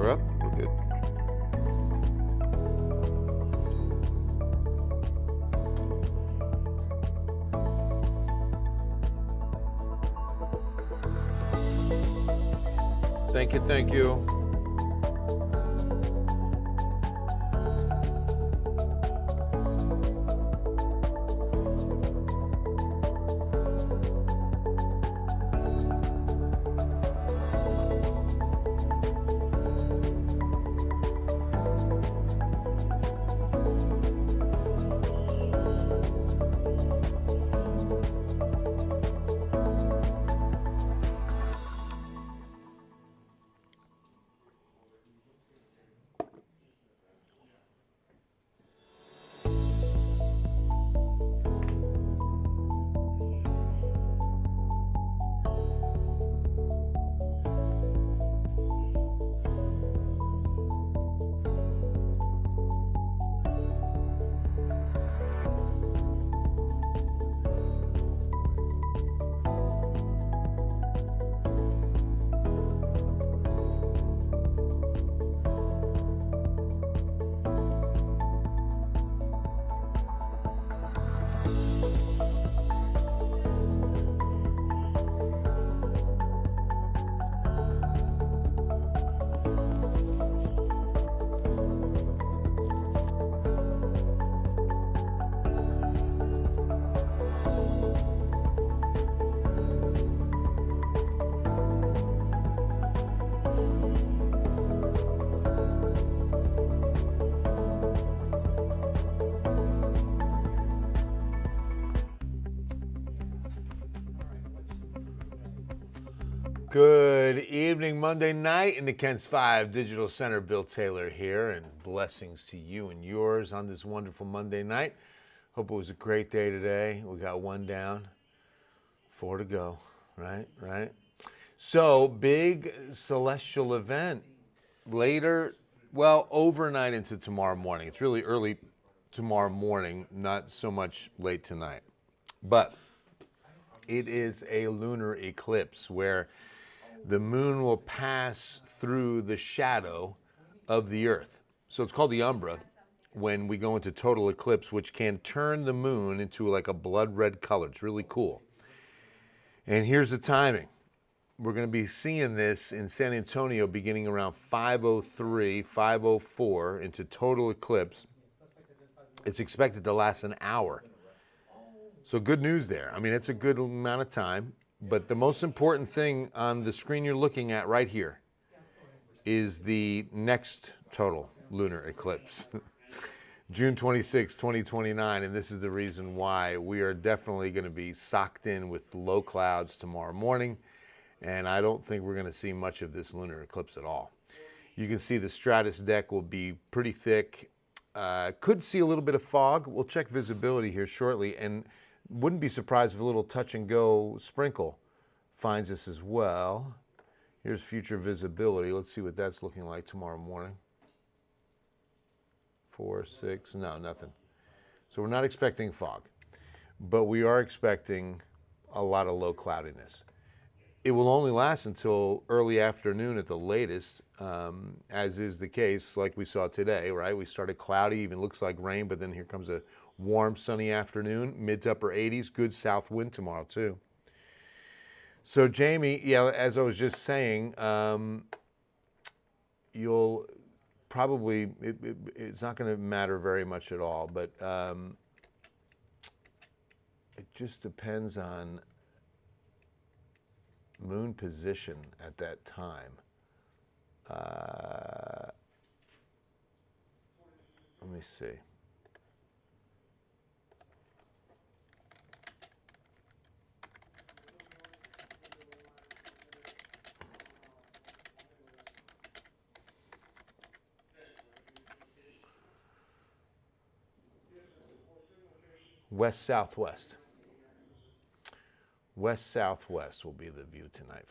We're up. We're good. Thank you, thank you. Good evening, Monday night in the Kent's 5 Digital Center. Bill Taylor here, and blessings to you and yours on this wonderful Monday night. Hope it was a great day today. We got one down, 4 to go, right? So, big celestial event later, well, overnight into tomorrow morning. It's really early tomorrow morning, not so much late tonight. But it is a lunar eclipse where the moon will pass through the shadow of the earth. So it's called the umbra when we go into total eclipse, which can turn the moon into like a blood red color. It's really cool. And here's the timing. We're going to be seeing this in San Antonio beginning around 5:03, 5:04 into total eclipse. It's expected to last an hour. So good news there. I mean, it's a good amount of time. But the most important thing on the screen you're looking at right here is the next total lunar eclipse, June 26, 2029. And this is the reason why we are definitely going to be socked in with low clouds tomorrow morning. And I don't think we're going to see much of this lunar eclipse at all. You can see the stratus deck will be pretty thick. Could see a little bit of fog. We'll check visibility here shortly. And wouldn't be surprised if a little touch and go sprinkle finds us as well. Here's future visibility. Let's see what that's looking like tomorrow morning. 4, 6, no, nothing. So we're not expecting fog, but we are expecting a lot of low cloudiness. It will only last until early afternoon at the latest, as is the case like we saw today, right? We started cloudy, even looks like rain, but then here comes a warm, sunny afternoon, mid to upper 80s, good south wind tomorrow too. So Jamie, yeah, as I was just saying, you'll probably, it's not going to matter very much at all, but it just depends on moon position at that time. Let me see. West-southwest. West-southwest will be the view tonight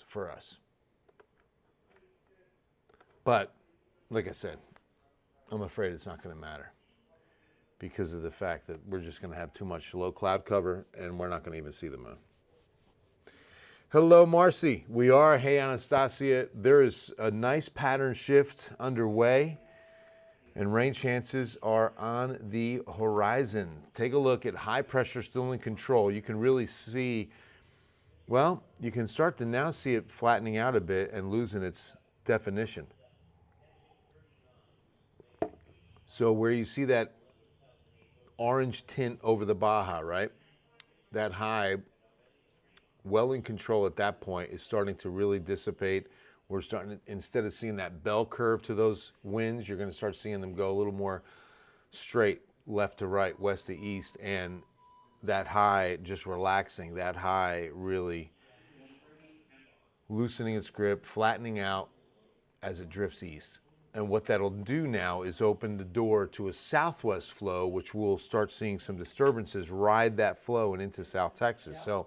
for us. But, like I said, I'm afraid it's not going to matter because of the fact that we're just going to have too much low cloud cover and we're not going to even see the moon. Hello, Marcy. We are. Hey, Anastasia. There is a nice pattern shift underway, and rain chances are on the horizon. Take a look at high pressure still in control. You can really see, well, you can start to now see it flattening out a bit and losing its definition. So where you see that orange tint over the Baja, right? That high, well in control at that point, is starting to really dissipate. We're starting to, instead of seeing that bell curve to those winds, you're going to start seeing them go a little more straight, left to right, west to east, and that high just relaxing, that high really loosening its grip, flattening out as it drifts east. And what that'll do now is open the door to a southwest flow, which we'll start seeing some disturbances ride that flow and into South Texas. So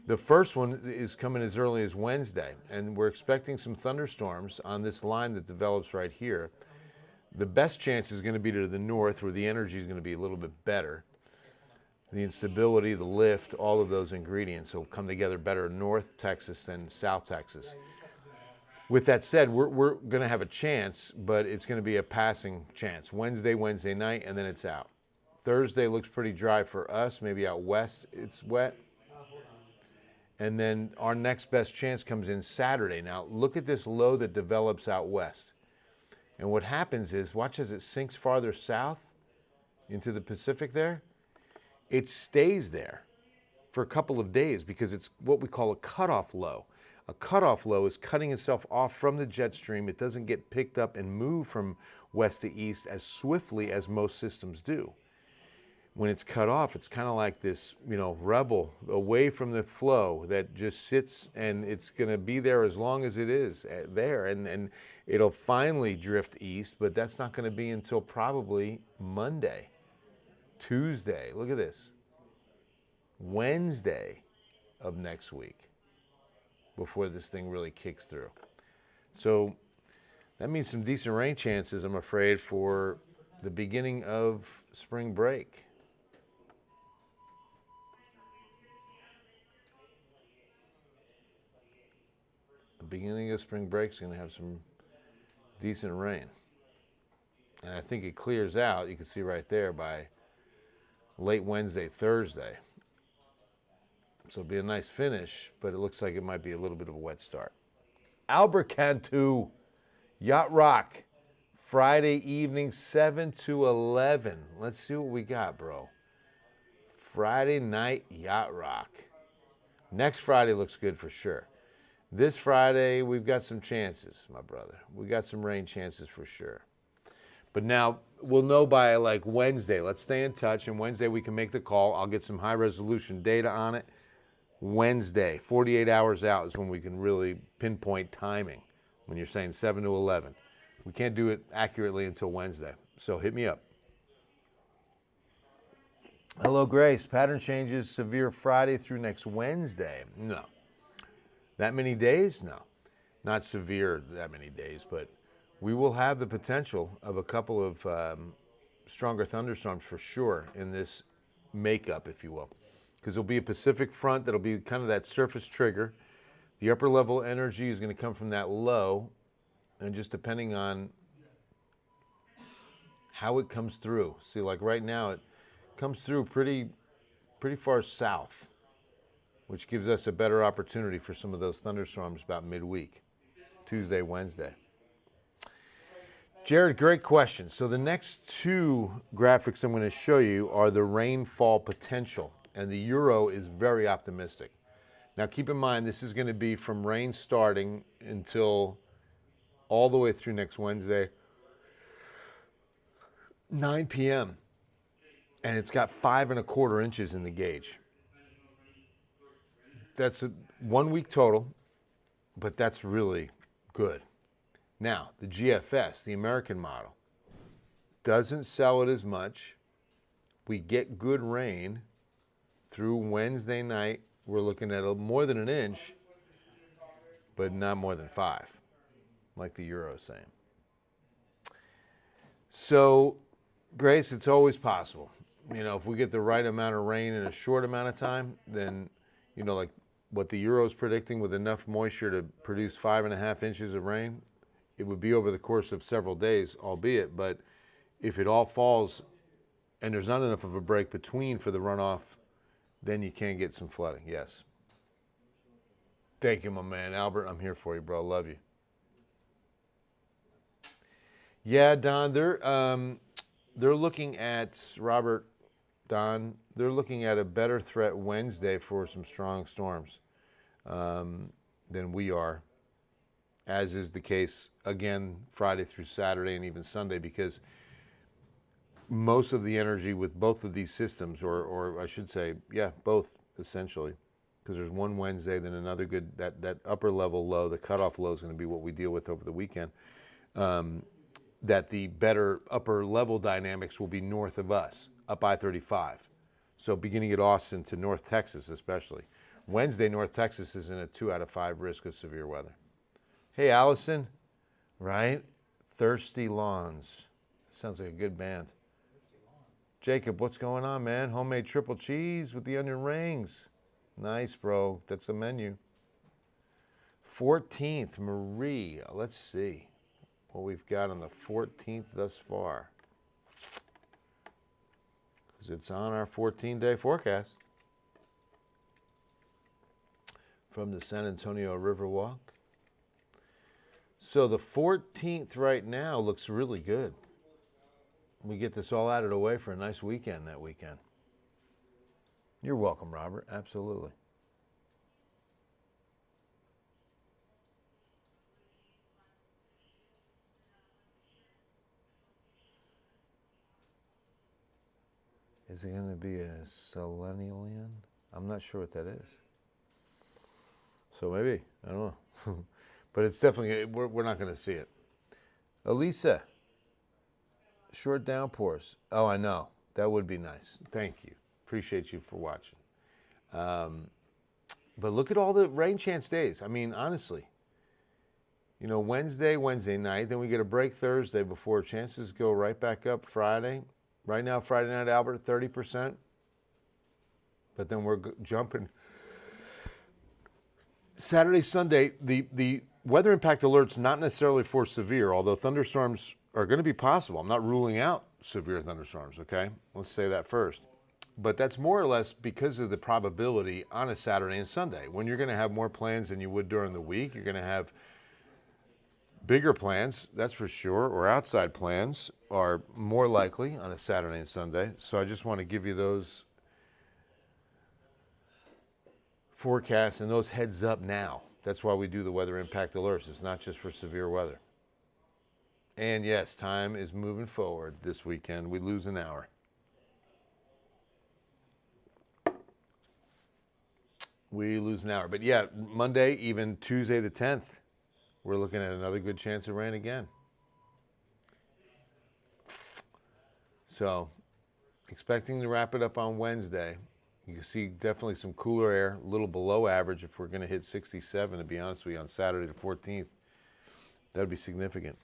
the first one is coming as early as Wednesday, and we're expecting some thunderstorms on this line that develops right here. The best chance is going to be to the north, where the energy is going to be a little bit better. The instability, the lift, all of those ingredients will come together better in North Texas than South Texas. With that said, we're going to have a chance, but it's going to be a passing chance. Wednesday night, and then it's out. Thursday looks pretty dry for us. Maybe out west it's wet. And then our next best chance comes in Saturday. Now, look at this low that develops out west. And what happens is, watch as it sinks farther south into the Pacific there. It stays there for a couple of days because it's what we call a cutoff low. A cutoff low is cutting itself off from the jet stream. It doesn't get picked up and moved from west to east as swiftly as most systems do. When it's cut off, it's kind of like this, rebel away from the flow that just sits, and it's going to be there as long as it is there. And it'll finally drift east, but that's not going to be until probably Monday, Tuesday. Look at this. Wednesday of next week before this thing really kicks through. So that means some decent rain chances, I'm afraid, for the beginning of spring break. The beginning of spring break is going to have some decent rain. And I think it clears out, you can see right there, by late Wednesday, Thursday. So it'll be a nice finish, but it looks like it might be a little bit of a wet start. Albert Cantu, Yacht Rock, Friday evening, 7 to 11. Let's see what we got, bro. Friday night Yacht Rock. Next Friday looks good for sure. This Friday, we've got some chances, my brother. We got some rain chances for sure. But now we'll know by like Wednesday. Let's stay in touch, and Wednesday we can make the call. I'll get some high-resolution data on it. Wednesday, 48 hours out, is when we can really pinpoint timing when you're saying 7 to 11. We can't do it accurately until Wednesday, so hit me up. Hello, Grace. Pattern changes severe Friday through next Wednesday. No. That many days? No. Not severe that many days, but we will have the potential of a couple of stronger thunderstorms for sure in this makeup, if you will. Because there'll be a Pacific front that'll be kind of that surface trigger. The upper level energy is going to come from that low, and just depending on how it comes through. See, like right now, it comes through pretty far south, which gives us a better opportunity for some of those thunderstorms about midweek, Tuesday, Wednesday. Jared, great question. So the next two graphics I'm going to show you are the rainfall potential, and the Euro is very optimistic. Now keep in mind, this is going to be from rain starting until all the way through next Wednesday, 9 p.m. And it's got 5 1/4 inches in the gauge. That's a 1 week total, but that's really good. Now, the GFS, the American model, doesn't sell it as much. We get good rain through Wednesday night. We're looking at more than an inch, but not more than 5, like the Euro is saying. So, Grace, it's always possible. If we get the right amount of rain in a short amount of time, then, like what the Euro is predicting with enough moisture to produce 5.5 inches of rain, it would be over the course of several days, albeit, but if it all falls and there's not enough of a break between for the runoff, then you can get some flooding, yes. Thank you, my man. Albert, I'm here for you, bro. Love you. Yeah, Don, they're looking at, Robert, Don, they're looking at a better threat Wednesday for some strong storms than we are, as is the case, again, Friday through Saturday and even Sunday, because most of the energy with both of these systems, or I should say, yeah, both essentially, because there's one Wednesday, then another good, that upper level low, the cutoff low is going to be what we deal with over the weekend, that the better upper level dynamics will be north of us, up I-35. So beginning at Austin to North Texas especially. Wednesday, North Texas is in a 2 out of 5 risk of severe weather. Hey, Allison, right? Thirsty Lawns. Sounds like a good band. Jacob, what's going on, man? Homemade triple cheese with the onion rings. Nice, bro. That's a menu. 14th, Marie. Let's see what we've got on the 14th thus far, because it's on our 14-day forecast from the San Antonio Riverwalk. So the 14th right now looks really good. We get this all out of the way for a nice weekend that weekend. You're welcome, Robert. Absolutely. Is it going to be a selenium? I'm not sure what that is. So maybe. I don't know. But it's definitely, we're not going to see it. Elisa, short downpours. Oh, I know. That would be nice. Thank you. Appreciate you for watching. But look at all the rain chance days. I mean, honestly, you know, Wednesday night, then we get a break Thursday before chances go right back up Friday. Right now, Friday night, Albert, 30%. But then we're jumping. Saturday, Sunday, the weather impact alerts, not necessarily for severe, although thunderstorms are going to be possible. I'm not ruling out severe thunderstorms, okay? Let's say that first. But that's more or less because of the probability on a Saturday and Sunday. When you're going to have more plans than you would during the week, you're going to have bigger plans, that's for sure, or outside plans are more likely on a Saturday and Sunday. So I just want to give you those forecasts and those heads up now. That's why we do the weather impact alerts. It's not just for severe weather. And yes, time is moving forward this weekend. We lose an hour. We lose an hour. But yeah, Monday, even Tuesday the 10th, we're looking at another good chance of rain again. So, expecting to wrap it up on Wednesday. You can see definitely some cooler air, a little below average if we're going to hit 67, to be honest with you, on Saturday the 14th. That would be significant.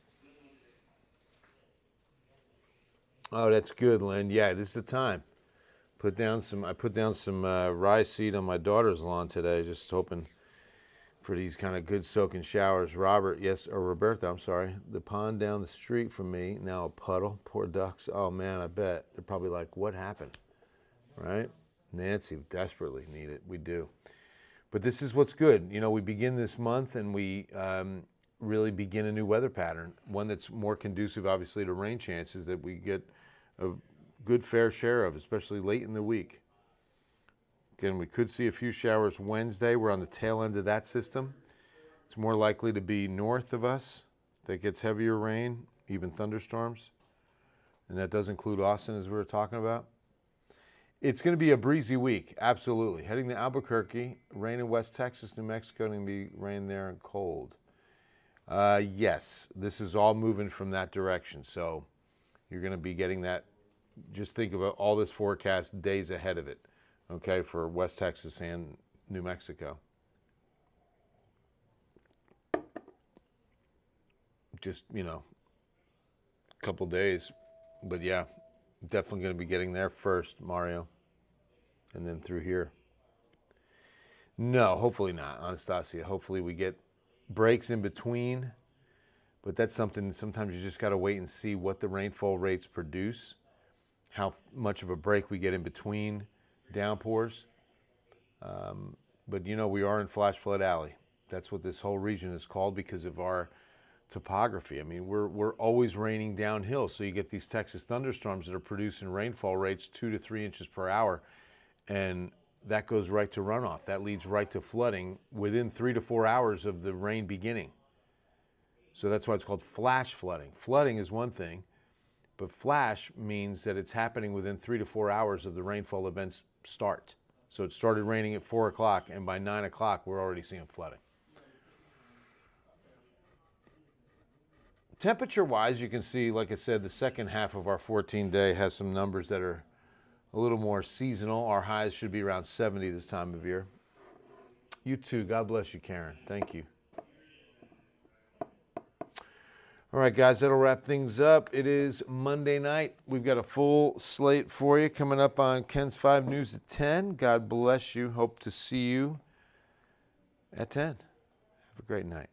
Oh, that's good, Len. Yeah, this is the time. I put down some rye seed on my daughter's lawn today, just hoping for these kind of good soaking showers. Roberta, I'm sorry. The pond down the street from me, now a puddle. Poor ducks. Oh, man, I bet. They're probably like, what happened? Right? Nancy, desperately need it. We do. But this is what's good. You know, we begin this month and we really begin a new weather pattern, one that's more conducive, obviously, to rain chances that we get a good fair share of, especially late in the week. Again, we could see a few showers Wednesday. We're on the tail end of that system. It's more likely to be north of us that gets heavier rain, even thunderstorms. And that does include Austin, as we were talking about. It's going to be a breezy week, absolutely. Heading to Albuquerque, rain in West Texas, New Mexico, going to be rain there and cold. Yes, this is all moving from that direction. So you're going to be getting that. Just think about all this forecast days ahead of it, okay, for West Texas and New Mexico. Just, you know, a couple days. But yeah, definitely going to be getting there first, Mario, and then through here. No, hopefully not, Anastasia. Hopefully we get breaks in between, but that's something sometimes you just got to wait and see what the rainfall rates produce, how much of a break we get in between downpours. But you know, we are in flash flood alley. That's what this whole region is called because of our topography. I mean, we're always raining downhill, so you get these Texas thunderstorms that are producing rainfall rates 2 to 3 inches per hour, and that goes right to runoff. That leads right to flooding within 3 to 4 hours of the rain beginning. So that's why it's called flash flooding. Flooding is one thing, but flash means that it's happening within 3 to 4 hours of the rainfall event's start. So it started raining at 4 o'clock, and by 9 o'clock, we're already seeing flooding. Temperature-wise, you can see, like I said, the second half of our 14-day has some numbers that are a little more seasonal. Our highs should be around 70 this time of year. You too. God bless you, Karen. Thank you. All right, guys, that'll wrap things up. It is Monday night. We've got a full slate for you coming up on Ken's 5 News at 10. God bless you. Hope to see you at 10. Have a great night.